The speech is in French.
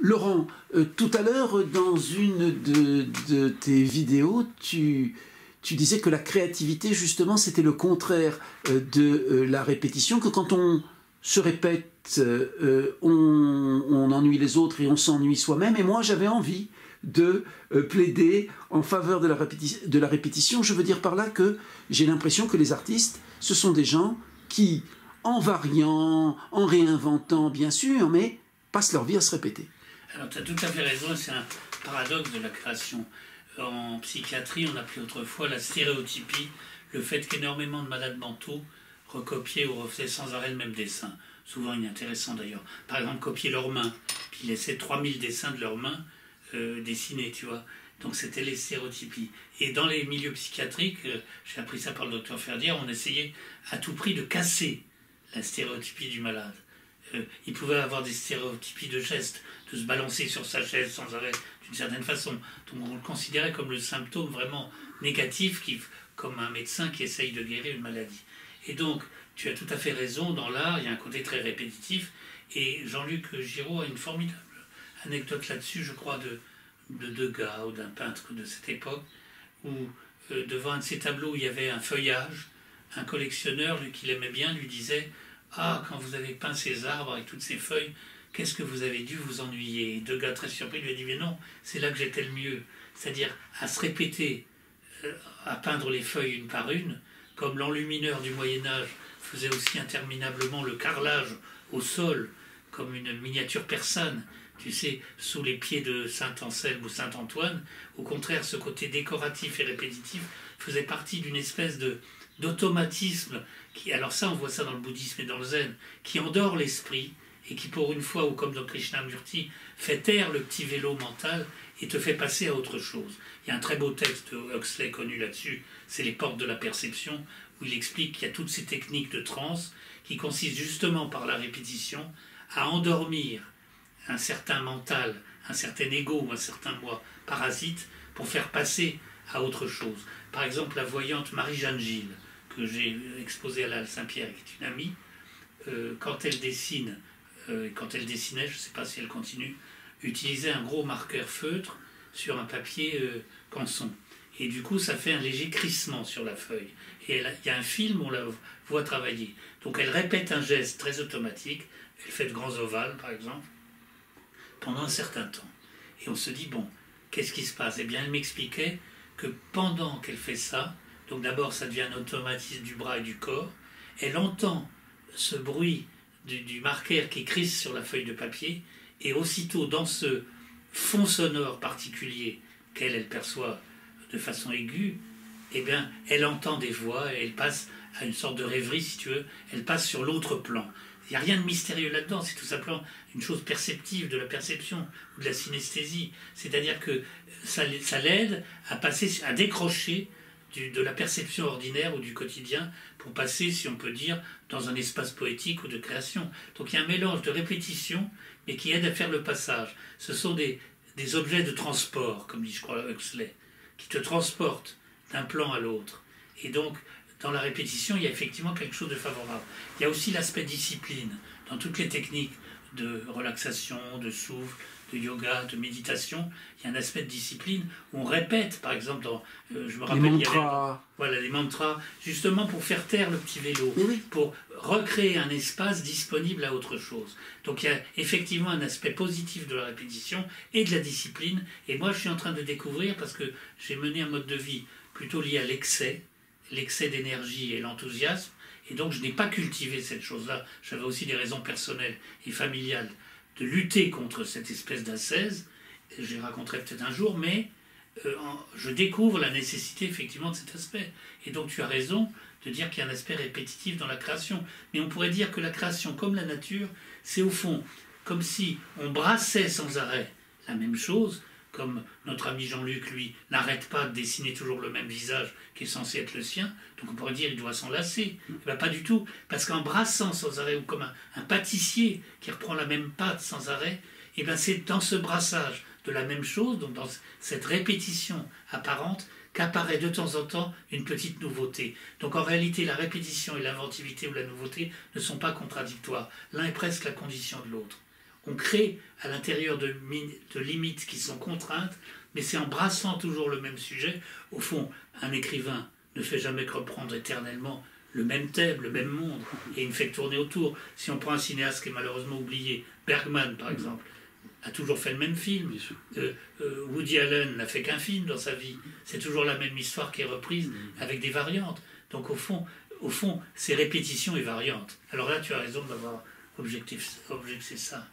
Laurent, tout à l'heure, dans une de tes vidéos, tu disais que la créativité, justement, c'était le contraire de la répétition, que quand on se répète, on ennuie les autres et on s'ennuie soi-même. Et moi, j'avais envie de plaider en faveur de la répétition. Je veux dire par là que j'ai l'impression que les artistes, ce sont des gens qui, en variant, en réinventant, bien sûr, mais passent leur vie à se répéter. Alors, tu as tout à fait raison, c'est un paradoxe de la création. En psychiatrie, on appelait autrefois la stéréotypie, le fait qu'énormément de malades mentaux recopiaient ou refaisaient sans arrêt le même dessin. Souvent inintéressant d'ailleurs. Par exemple, copier leurs mains, puis laisser 3000 dessins de leurs mains dessinés, tu vois. Donc c'était les stéréotypies. Et dans les milieux psychiatriques, j'ai appris ça par le docteur Ferdière, on essayait à tout prix de casser la stéréotypie du malade. Il pouvait avoir des stéréotypies de gestes, de se balancer sur sa chaise sans arrêt d'une certaine façon. Donc on le considérait comme le symptôme vraiment négatif, comme un médecin qui essaye de guérir une maladie. Et donc, tu as tout à fait raison, dans l'art, il y a un côté très répétitif, et Jean-Luc Giraud a une formidable anecdote là-dessus, je crois, de Degas ou d'un peintre de cette époque, où devant un de ses tableaux, il y avait un feuillage, un collectionneur, lui qu'il aimait bien, lui disait « Ah, quand vous avez peint ces arbres avec toutes ces feuilles, qu'est-ce que vous avez dû vous ennuyer ?» Et Degas, très surpris, lui a dit « Mais non, c'est là que j'étais le mieux. » C'est-à-dire à se répéter, à peindre les feuilles une par une, comme l'enlumineur du Moyen-Âge faisait aussi interminablement le carrelage au sol, comme une miniature persane, tu sais, sous les pieds de Saint-Anselme ou Saint-Antoine. Au contraire, ce côté décoratif et répétitif faisait partie d'une espèce d'automatisme qui, alors ça, on voit ça dans le bouddhisme et dans le zen, qui endort l'esprit et qui, pour une fois, ou comme dans Krishnamurti, fait taire le petit vélo mental et te fait passer à autre chose. Il y a un très beau texte de Huxley connu là-dessus, c'est Les portes de la perception, où il explique qu'il y a toutes ces techniques de transe qui consistent justement par la répétition à endormir un certain mental, un certain ego ou un certain moi parasite pour faire passer à autre chose. Par exemple, la voyante Marie-Jeanne Gilles, que j'ai exposée à la Halle Saint-Pierre, qui est une amie, quand elle dessine, quand elle dessinait, je ne sais pas si elle continue, utilisait un gros marqueur feutre sur un papier canson. Et du coup, ça fait un léger crissement sur la feuille. Et il y a un film où on la voit travailler. Donc elle répète un geste très automatique, elle fait de grands ovales, par exemple, pendant un certain temps. Et on se dit, bon, qu'est-ce qui se passe? Eh bien, elle m'expliquait que pendant qu'elle fait ça, donc d'abord ça devient un automatisme du bras et du corps, elle entend ce bruit du marqueur qui crisse sur la feuille de papier, et aussitôt dans ce fond sonore particulier qu'elle perçoit de façon aiguë, eh bien, elle entend des voix et elle passe à une sorte de rêverie, si tu veux, elle passe sur l'autre plan. Il n'y a rien de mystérieux là-dedans, c'est tout simplement une chose perceptive, de la perception ou de la synesthésie. C'est-à-dire que ça l'aide à passer, à décrocher de la perception ordinaire ou du quotidien pour passer, si on peut dire, dans un espace poétique ou de création. Donc il y a un mélange de répétition, mais qui aide à faire le passage. Ce sont des objets de transport, comme dit, je crois, Huxley, qui te transportent d'un plan à l'autre. Et donc, dans la répétition, il y a effectivement quelque chose de favorable. Il y a aussi l'aspect discipline. Dans toutes les techniques de relaxation, de souffle, de yoga, de méditation, il y a un aspect de discipline où on répète, par exemple, je me rappelle, les mantras. Voilà, les mantras, justement pour faire taire le petit vélo, oui. Pour recréer un espace disponible à autre chose. Donc il y a effectivement un aspect positif de la répétition et de la discipline. Et moi, je suis en train de découvrir, parce que j'ai mené un mode de vie plutôt lié à l'excès d'énergie et l'enthousiasme, et donc je n'ai pas cultivé cette chose-là. J'avais aussi des raisons personnelles et familiales de lutter contre cette espèce d'ascèse, je les raconterai peut-être un jour, mais je découvre la nécessité effectivement de cet aspect. Et donc tu as raison de dire qu'il y a un aspect répétitif dans la création, mais on pourrait dire que la création, comme la nature, c'est au fond comme si on brassait sans arrêt la même chose, comme notre ami Jean-Luc, lui, n'arrête pas de dessiner toujours le même visage qui est censé être le sien, donc on pourrait dire qu'il doit s'en lasser. Eh bien, pas du tout, parce qu'en brassant sans arrêt, ou comme un pâtissier qui reprend la même pâte sans arrêt, eh bien c'est dans ce brassage de la même chose, donc dans cette répétition apparente, qu'apparaît de temps en temps une petite nouveauté. Donc en réalité, la répétition et l'inventivité ou la nouveauté ne sont pas contradictoires. L'un est presque la condition de l'autre. On crée à l'intérieur de limites qui sont contraintes, mais c'est en brassant toujours le même sujet. Au fond, un écrivain ne fait jamais que reprendre éternellement le même thème, le même monde, et il ne fait que tourner autour. Si on prend un cinéaste qui est malheureusement oublié, Bergman par exemple, a toujours fait le même film. Woody Allen n'a fait qu'un film dans sa vie. C'est toujours la même histoire qui est reprise avec des variantes. Donc au fond, c'est répétition et variante. Alors là, tu as raison d'avoir objecté ça.